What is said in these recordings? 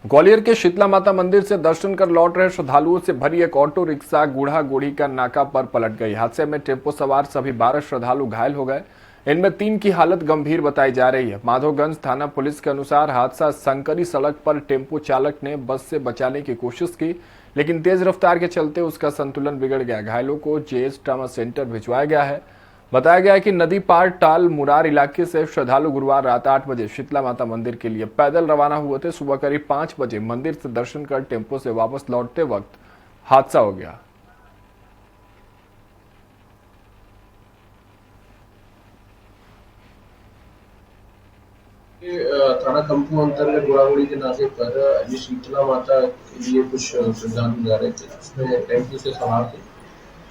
ग्वालियर के शीतला माता मंदिर से दर्शन कर लौट रहे श्रद्धालुओं से भरी एक ऑटो रिक्शा गुढ़ा गुढ़ी का नाका पर पलट गई। हादसे में टेम्पो सवार सभी 12 श्रद्धालु घायल हो गए। इनमें 3 की हालत गंभीर बताई जा रही है। माधोगंज थाना पुलिस के अनुसार हादसा संकरी सड़क पर टेम्पो चालक ने बस से बचाने की कोशिश की, लेकिन तेज रफ्तार के चलते उसका संतुलन बिगड़ गया। घायलों को जेएस ट्रामा सेंटर भिजवाया गया है। बताया गया है कि नदी पार टाल मुरार इलाके से श्रद्धालु गुरुवार रात 8 बजे शीतला माता मंदिर के लिए पैदल रवाना हुए थे। सुबह करीब 5 बजे मंदिर से दर्शन कर टेम्पो से वापस लौटते वक्त हादसा हो गया। थाना कंपू अंतर्गत गुड़ागुड़ी के नाके पर ये शीतला माता के लिए कुछ श्रद्धालु जा रहे थे। उसमें टेम्पो से सवार थे,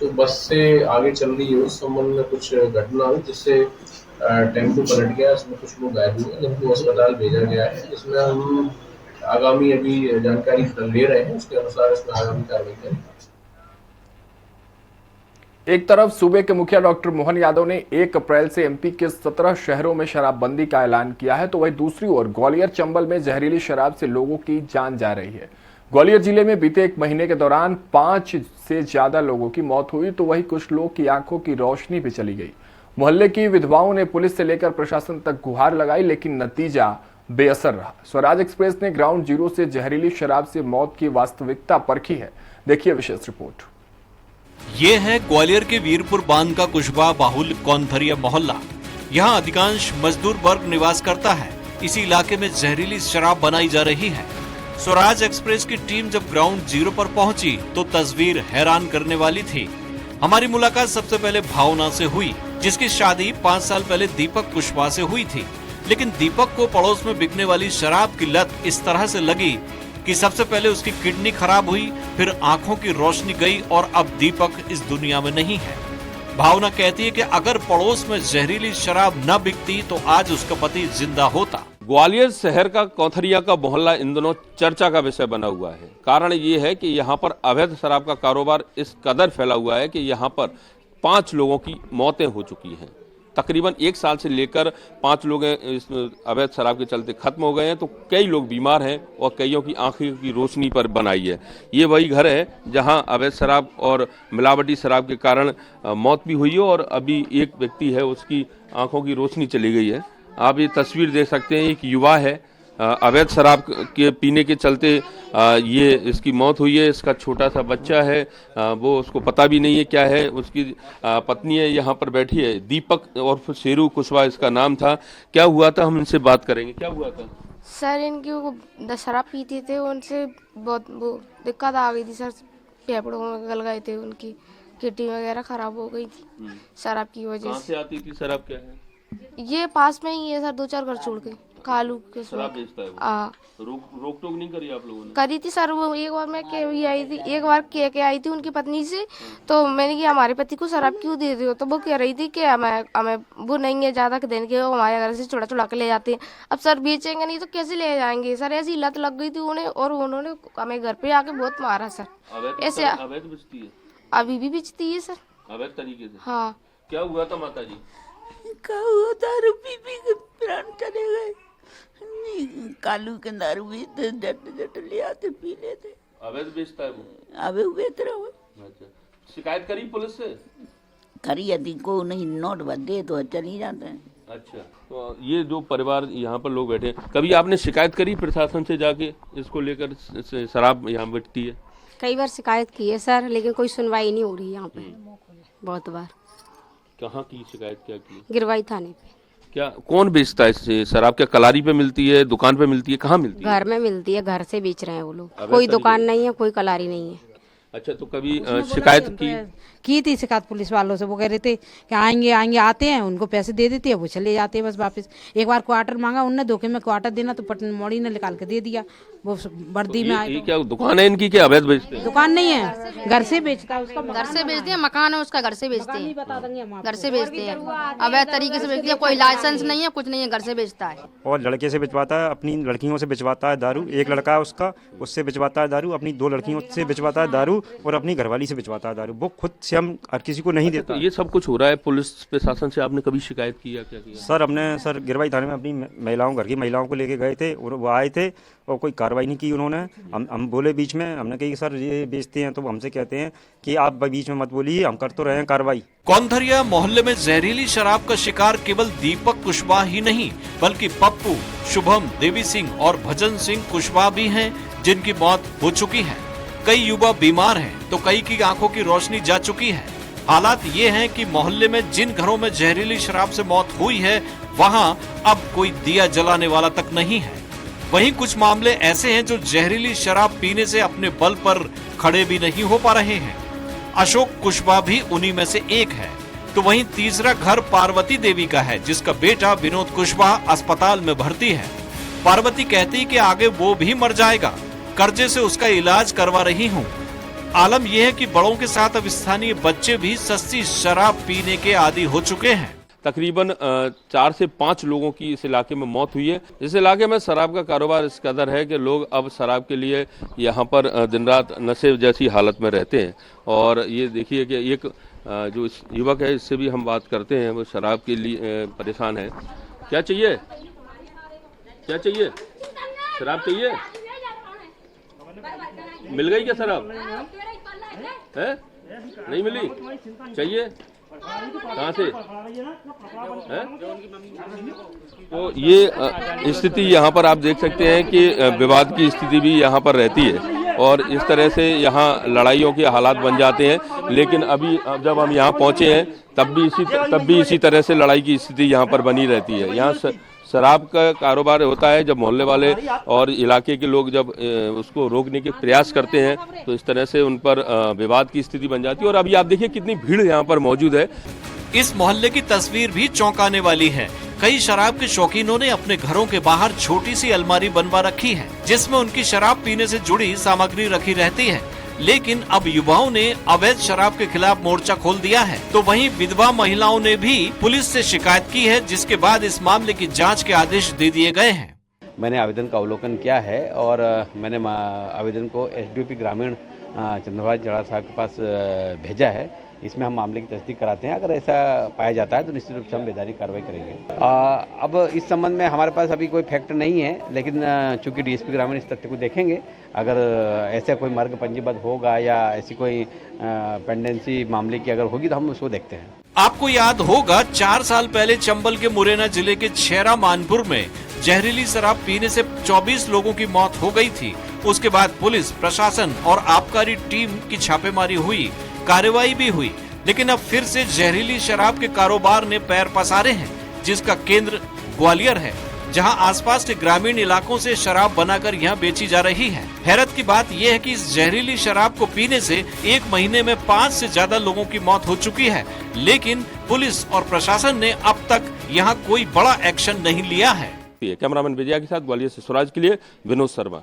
तो बस से आगे चल रही है उस संबंध में कुछ घटना हुई जिससे टेम्पो पलट गया। इसमें कुछ लोग घायल हुए, जिनको अस्पताल भेजा गया है। इसमें हम आगामी अभी जानकारी ले रहे हैं, उसके अनुसार इसमें आगामी कार्रवाई करेंगे। एक तरफ सूबे के मुखिया डॉक्टर मोहन यादव ने 1 अप्रैल से एमपी के 17 शहरों में शराबबंदी का ऐलान किया है, तो वहीं दूसरी ओर ग्वालियर चंबल में जहरीली शराब से लोगों की जान जा रही है। ग्वालियर जिले में बीते 1 महीने के दौरान 5 से ज्यादा लोगों की मौत हुई, तो वहीं कुछ लोग की आंखों की रोशनी भी चली गई। मोहल्ले की विधवाओं ने पुलिस से लेकर प्रशासन तक गुहार लगाई, लेकिन नतीजा बेअसर रहा। स्वराज एक्सप्रेस ने ग्राउंड जीरो से जहरीली शराब से मौत की वास्तविकता परखी है। देखिए विशेष रिपोर्ट। ये है ग्वालियर के वीरपुर बांध का कुशबा बाहुल कौनथरिया मोहल्ला। यहाँ अधिकांश मजदूर वर्ग निवास करता है। इसी इलाके में जहरीली शराब बनाई जा रही है। स्वराज एक्सप्रेस की टीम जब ग्राउंड जीरो पर पहुंची तो तस्वीर हैरान करने वाली थी। हमारी मुलाकात सबसे पहले भावना से हुई, जिसकी शादी 5 साल पहले दीपक कुशवाहा से हुई थी। लेकिन दीपक को पड़ोस में बिकने वाली शराब की लत इस तरह से लगी कि सबसे पहले उसकी किडनी खराब हुई, फिर आंखों की रोशनी गई और अब दीपक इस दुनिया में नहीं है। भावना कहती है कि अगर पड़ोस में जहरीली शराब न बिकती तो आज उसका पति जिंदा होता। ग्वालियर शहर का कौथरिया का मोहल्ला इन दिनों चर्चा का विषय बना हुआ है। कारण ये है कि यहाँ पर अवैध शराब का कारोबार इस कदर फैला हुआ है कि यहाँ पर 5 लोगों की मौतें हो चुकी हैं। तकरीबन 1 साल से लेकर 5 लोग इस अवैध शराब के चलते खत्म हो गए हैं, तो कई लोग बीमार हैं और कईयों की आंखों की रोशनी पर बनाई है। ये वही घर है जहां अवैध शराब और मिलावटी शराब के कारण मौत भी हुई है और अभी एक व्यक्ति है उसकी आंखों की रोशनी चली गई है। आप ये तस्वीर देख सकते हैं, एक युवा है, अवैध शराब के पीने के चलते ये इसकी मौत हुई है। इसका छोटा सा बच्चा है, वो उसको पता भी नहीं है क्या है। उसकी पत्नी है यहाँ पर बैठी है, दीपक और फिर शेरू कुशवाहा इसका नाम था। क्या हुआ था, हम इनसे बात करेंगे। क्या हुआ था सर? इनकी शराब पीते थे, उनसे बहुत वो दिक्कत आ गई थी सर। फेफड़ों में गल गए थे, उनकी किडनी वगैरह खराब हो गई थी शराब की वजह से। कहाँ से आती थी शराब? क्या है ये पास में ही है सर, 2-4 घर छोड़ के कालू के शराब बेचता है वो। रोक टोक नहीं करी आप लोगों ने? करी थी सर। वो एक बार मैं आई थी, एक बार कह के आई थी उनकी पत्नी से, तो मैंने कहा हमारे पति को शराब क्यों दे रही हो? तो वो कह रही थी कि हमें वो नहीं है ज्यादा देने के, वो हमारे घर से चुड़ा चुड़ा के ले जाते हैं। अब सर बेचेंगे नहीं तो कैसे ले जाएंगे सर? ऐसी लत लग गई थी उन्हें और उन्होंने हमें घर पे आके बहुत मारा सर। ऐसे अवैध बेचती है? अभी भी बेचती है सर, अवैध तरीके से। हाँ। क्या हुआ था माता जी? दारू पी पी के प्राण चले गए। कालू के दारू भी जट ले आते पी लेते। अवैध बेचता है वो? अबे बेच रहा हूँ। अच्छा, शिकायत करी पुलिस से? करी यदि को नहीं नोट बद दे तो चल ही जाते हैं। अच्छा, तो ये जो परिवार यहाँ पर लोग बैठे हैं, कभी आपने शिकायत करी प्रशासन से जाके इसको लेकर? शराब यहाँ बिकती है। कई बार शिकायत की है सर, लेकिन कोई सुनवाई नहीं हो रही यहाँ पे। बहुत बार। कहाँ की शिकायत, क्या की? गिरवाई थाने पे। क्या कौन बेचता है इससे शराब? क्या कलारी पे मिलती है, दुकान पे मिलती है, कहाँ मिलती है? घर में मिलती है, घर से बेच रहे हैं वो लोग। कोई दुकान नहीं है, कोई कलारी नहीं है। अच्छा, तो कभी शिकायत की थी शिकायत पुलिस वालों से? वो कह रहे थे कि आएंगे आते हैं, उनको पैसे दे देते हैं, वो चले जाते हैं बस वापस। एक बार क्वार्टर मांगा उनने, धोखे में क्वार्टर देना तो पटन मोड़ी ने निकाल के दे दिया। वो वर्दी में आए। क्या दुकान है इनकी? क्या अवैध बेचते हैं? दुकान नहीं है, घर से बेचता है। उसका घर से बेचते हैं, मकान है उसका, घर से बेचते हैं। बता देंगे हम घर से बेचते हैं, अवैध तरीके से बेचते हैं। कोई लाइसेंस नहीं है, कुछ नहीं है, घर से बेचता है। और लड़के से बिचवाता है, अपनी लड़कियों से बिचवाता है दारू। एक लड़का है उसका, उससे बिचवाता है दारू। अपनी 2 लड़कियों से बिचवाता है दारू। दारू और अपनी घरवाली से बिचवाता है दारू। वो खुद से हम हर किसी को नहीं देता। तो ये सब कुछ हो रहा है, पुलिस प्रशासन से आपने कभी शिकायत की या क्या किया? सर हमने सर गिरवाई थाने में अपनी महिलाओं, घर की महिलाओं को लेके गए थे और वो आए थे और कोई कार्रवाई नहीं की उन्होंने। हम बोले बीच में, हमने कही सर ये बेचते हैं, तो वो हमसे कहते हैं कि आप बीच में मत बोलिए, हम कर तो रहे हैं कार्रवाई। कौनथरिया मोहल्ले में जहरीली शराब का शिकार केवल दीपक कुशवाहा ही नहीं बल्कि पप्पू, शुभम, देवी सिंह और भजन सिंह कुशवाहा भी हैं, जिनकी मौत हो चुकी है। कई युवा बीमार हैं, तो कई की आंखों की रोशनी जा चुकी है। हालात ये हैं कि मोहल्ले में जिन घरों में जहरीली शराब से मौत हुई है, वहां अब कोई दिया जलाने वाला तक नहीं है। वहीं कुछ मामले ऐसे हैं जो जहरीली शराब पीने से अपने बल पर खड़े भी नहीं हो पा रहे हैं। अशोक कुशवाहा भी उन्हीं में से एक है। तो वहीं तीसरा घर पार्वती देवी का है, जिसका बेटा विनोद कुशवाहा अस्पताल में भर्ती है। पार्वती कहती कि आगे वो भी मर जाएगा, कर्जे से उसका इलाज करवा रही हूँ। आलम यह है कि बड़ों के साथ अब स्थानीय बच्चे भी सस्ती शराब पीने के आदी हो चुके हैं। तकरीबन 4 से 5 लोगों की इस इलाके में मौत हुई है। इस इलाके में शराब का कारोबार इस कदर है कि लोग अब शराब के लिए यहाँ पर दिन रात नशे जैसी हालत में रहते हैं। और ये देखिए कि एक जो इस युवक है, इससे भी हम बात करते हैं, वो शराब के लिए परेशान है। क्या चाहिए, क्या चाहिए? शराब चाहिए? मिल गई क्या शराब? है? नहीं मिली? चाहिए? कहाँ से है? तो ये स्थिति यहाँ पर आप देख सकते हैं कि विवाद की स्थिति भी यहाँ पर रहती है और इस तरह से यहाँ लड़ाइयों के हालात बन जाते हैं। लेकिन अभी जब हम यहाँ पहुँचे हैं तब भी इसी तरह से लड़ाई की स्थिति यहाँ पर बनी रहती है। यहाँ शराब का कारोबार होता है, जब मोहल्ले वाले और इलाके के लोग जब उसको रोकने के प्रयास करते हैं तो इस तरह से उन पर विवाद की स्थिति बन जाती है। और अभी आप देखिए कितनी भीड़ यहाँ पर मौजूद है। इस मोहल्ले की तस्वीर भी चौंकाने वाली है। कई शराब के शौकीनों ने अपने घरों के बाहर छोटी सी अलमारी बनवा रखी है, जिसमें उनकी शराब पीने से जुड़ी सामग्री रखी रहती है। लेकिन अब युवाओं ने अवैध शराब के खिलाफ मोर्चा खोल दिया है। तो वहीं विधवा महिलाओं ने भी पुलिस से शिकायत की है, जिसके बाद इस मामले की जांच के आदेश दे दिए गए हैं। मैंने आवेदन का अवलोकन किया है और मैंने आवेदन को एसडीओपी ग्रामीण चंद्रभाई जड़ा साहब के पास भेजा है। इसमें हम मामले की तस्दीक कराते हैं। अगर ऐसा पाया जाता है तो निश्चित रूप से हम वैधानिक कार्रवाई करेंगे। अब इस संबंध में हमारे पास अभी कोई फैक्ट नहीं है, लेकिन चूंकि डीएसपी ग्रामीण इस तथ्य को देखेंगे, अगर ऐसा कोई मर्ग पंजीबद्ध होगा या ऐसी कोई पेंडेंसी मामले की अगर होगी तो हम उसको देखते हैं। आपको याद होगा 4 साल पहले चंबल के मुरैना जिले के छेरा मानपुर में जहरीली शराब पीने से 24 लोगों की मौत हो गई थी। उसके बाद पुलिस प्रशासन और आबकारी टीम की छापेमारी हुई, कार्रवाई भी हुई, लेकिन अब फिर से जहरीली शराब के कारोबार ने पैर पसारे हैं, जिसका केंद्र ग्वालियर है, जहां आसपास के ग्रामीण इलाकों से शराब बनाकर यहां बेची जा रही है। हैरत की बात यह है कि इस जहरीली शराब को पीने से 1 महीने में 5 से ज्यादा लोगों की मौत हो चुकी है, लेकिन पुलिस और प्रशासन ने अब तक यहां कोई बड़ा एक्शन नहीं लिया है। कैमरामैन विजया के साथ ग्वालियर से स्वराज के लिए विनोद शर्मा।